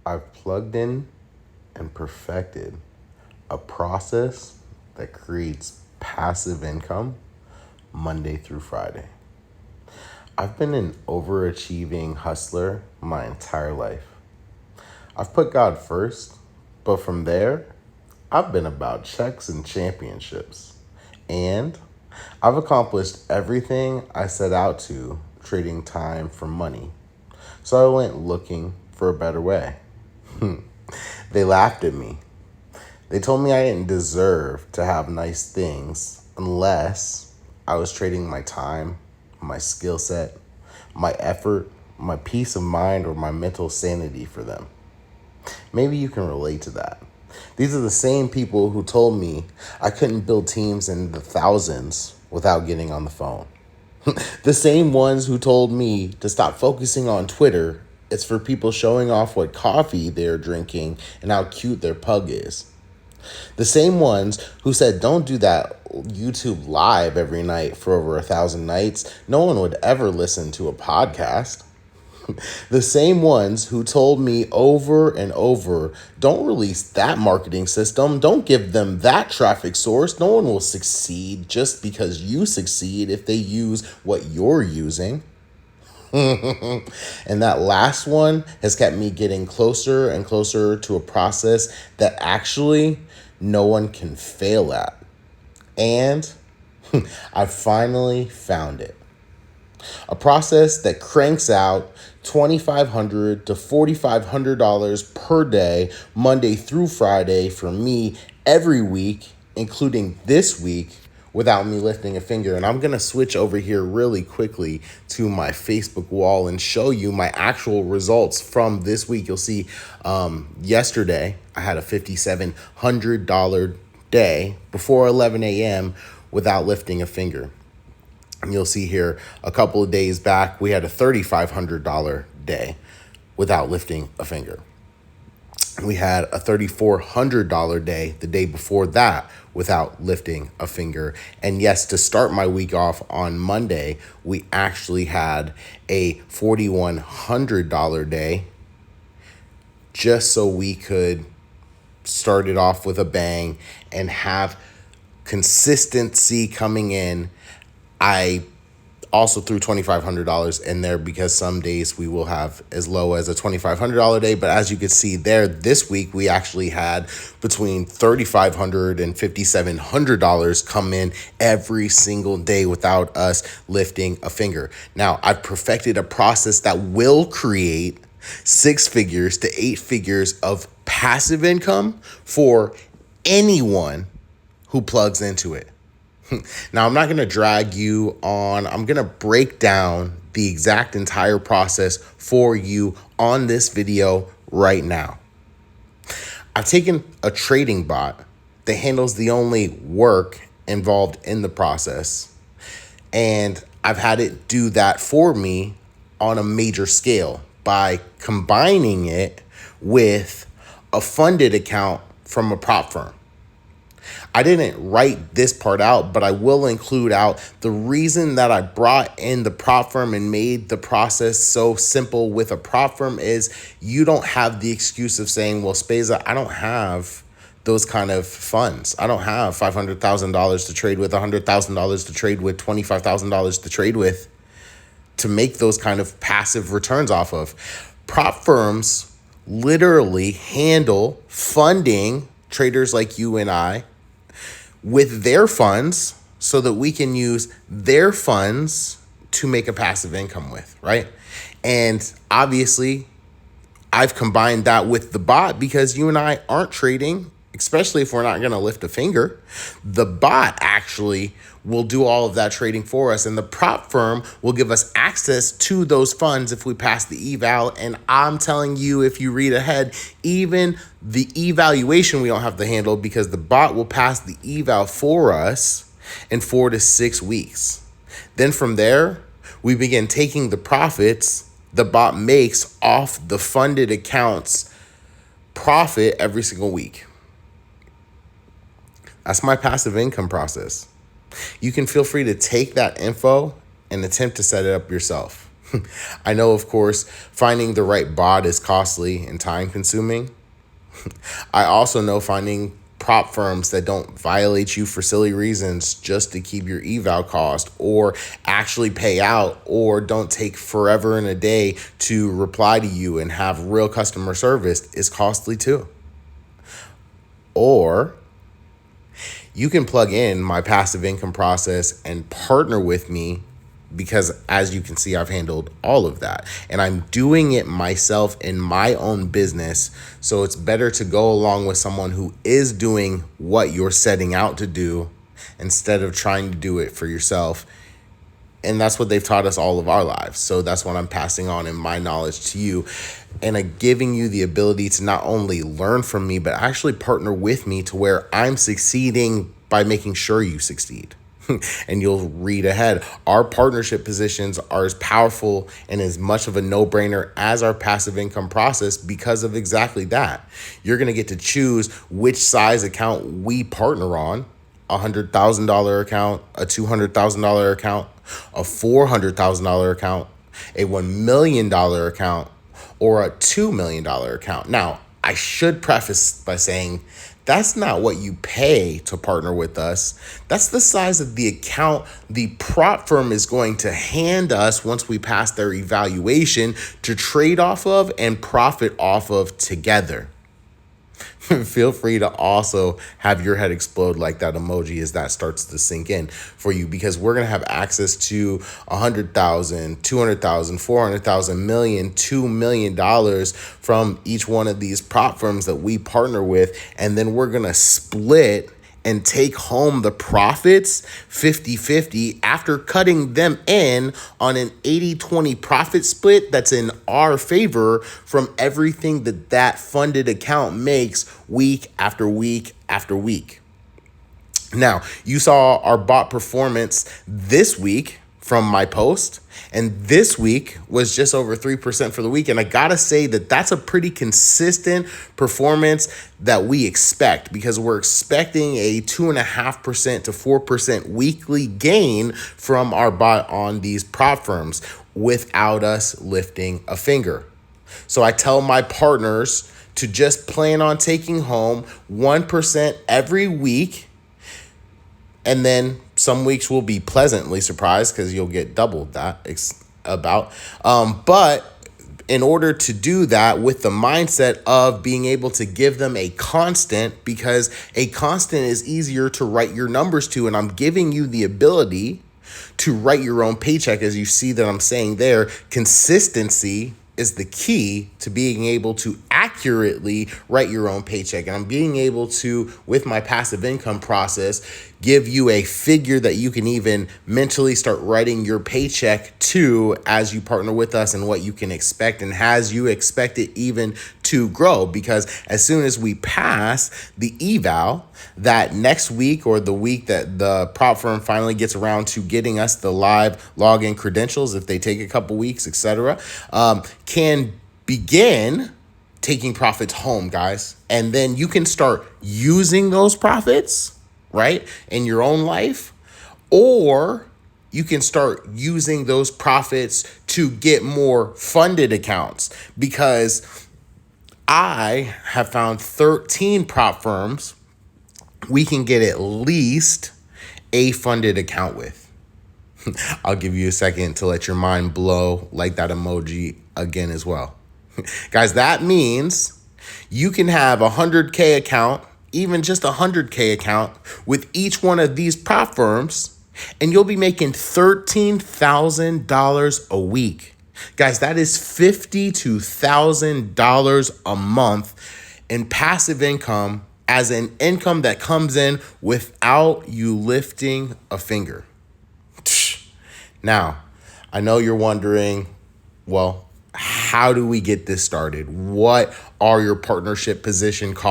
I've plugged in and perfected a process that creates passive income Monday through Friday. I've been an overachieving hustler my entire life. I've put God first, but from there, I've been about checks and championships. And I've accomplished everything I set out to, trading time for money. So I went looking for a better way. They laughed at me. They told me I didn't deserve to have nice things unless I was trading my time, my skill set, my effort, my peace of mind, or my mental sanity for them. Maybe you can relate to that. These are the same people who told me I couldn't build teams in the thousands without getting on the phone. The same ones who told me to stop focusing on Twitter. It's for people showing off what coffee they're drinking and how cute their pug is. The same ones who said don't do that YouTube live every night for over 1,000 nights. No one would ever listen to a podcast. The same ones who told me over and over, don't release that marketing system. Don't give them that traffic source. No one will succeed just because you succeed if they use what you're using. And that last one has kept me getting closer and closer to a process that actually no one can fail at. And I finally found it. A process that cranks out $2,500 to $4,500 per day, Monday through Friday for me every week, including this week, without me lifting a finger. And I'm going to switch over here really quickly to my Facebook wall and show you my actual results from this week. You'll see yesterday I had a $5,700 day before 11 a.m. without lifting a finger. And you'll see here a couple of days back, we had a $3,500 day without lifting a finger. We had a $3,400 day the day before that without lifting a finger. And yes, to start my week off on Monday, we actually had a $4,100 day just so we could start it off with a bang and have consistency coming in. I also threw $2,500 in there because some days we will have as low as a $2,500 day. But as you can see there, this week we actually had between $3,500 and $5,700 come in every single day without us lifting a finger. Now, I've perfected a process that will create 6 figures to 8 figures of passive income for anyone who plugs into it. Now, I'm not going to drag you on. I'm going to break down the exact entire process for you on this video right now. I've taken a trading bot that handles the only work involved in the process, and I've had it do that for me on a major scale by combining it with a funded account from a prop firm. I didn't write this part out, but I will include out the reason that I brought in the prop firm and made the process so simple with a prop firm is you don't have the excuse of saying, well, Speza, I don't have those kind of funds. I don't have $500,000 to trade with, $100,000 to trade with, $25,000 to trade with to make those kind of passive returns off of. Prop firms literally handle funding traders like you and I with their funds so that we can use their funds to make a passive income with, right? And obviously, I've combined that with the bot because you and I aren't trading, especially if we're not going to lift a finger. The bot actually will do all of that trading for us, and the prop firm will give us access to those funds if we pass the eval. And I'm telling you, if you read ahead, even the evaluation we don't have to handle because the bot will pass the eval for us in 4 to 6 weeks. Then from there, we begin taking the profits the bot makes off the funded accounts profit every single week. That's my passive income process. You can feel free to take that info and attempt to set it up yourself. I know, of course, finding the right bot is costly and time consuming. I also know finding prop firms that don't violate you for silly reasons just to keep your eval cost or actually pay out or don't take forever and a day to reply to you and have real customer service is costly too. Or you can plug in my passive income process and partner with me because, as you can see, I've handled all of that and I'm doing it myself in my own business. So it's better to go along with someone who is doing what you're setting out to do instead of trying to do it for yourself. And that's what they've taught us all of our lives. So that's what I'm passing on in my knowledge to you and giving you the ability to not only learn from me, but actually partner with me to where I'm succeeding by making sure you succeed. And you'll read ahead. Our partnership positions are as powerful and as much of a no-brainer as our passive income process because of exactly that. You're going to get to choose which size account we partner on. $100,000 account, a $200,000 account, a $400,000 account, a $1 million account, or a $2 million account. Now, I should preface by saying that's not what you pay to partner with us. That's the size of the account the prop firm is going to hand us once we pass their evaluation to trade off of and profit off of together. Feel free to also have your head explode like that emoji as that starts to sink in for you, because we're going to have access to 100,000, 200,000, 400,000, million, $2 million from each one of these prop firms that we partner with. And then we're going to split and take home the profits 50-50 after cutting them in on an 80-20 profit split that's in our favor from everything that funded account makes week after week after week. Now, you saw our bot performance this week from my post, and this week was just over 3% for the week. And I gotta say that that's a pretty consistent performance that we expect, because we're expecting a 2.5% to 4% weekly gain from our bot on these prop firms without us lifting a finger. So I tell my partners to just plan on taking home 1% every week. And then some weeks will be pleasantly surprised because you'll get doubled that but in order to do that with the mindset of being able to give them a constant, because a constant is easier to write your numbers to. And I'm giving you the ability to write your own paycheck. As you see that I'm saying there, consistency is the key to being able to accurately write your own paycheck. And I'm being able to, with my passive income process, give you a figure that you can even mentally start writing your paycheck to as you partner with us, and what you can expect and as you expect it even to grow. Because as soon as we pass the eval, that next week or the week that the prop firm finally gets around to getting us the live login credentials, if they take a couple weeks, etc., can begin taking profits home, guys. And then you can start using those profits, right, in your own life, or you can start using those profits to get more funded accounts, because I have found 13 prop firms we can get at least a funded account with. I'll give you a second to let your mind blow like that emoji again as well. Guys, that means you can have a 100K account, even just a 100K account with each one of these prop firms, and you'll be making $13,000 a week. Guys, that is $52,000 to $1,000 a month in passive income, as an income that comes in without you lifting a finger. Now, I know you're wondering, well, how do we get this started? What are your partnership position costs?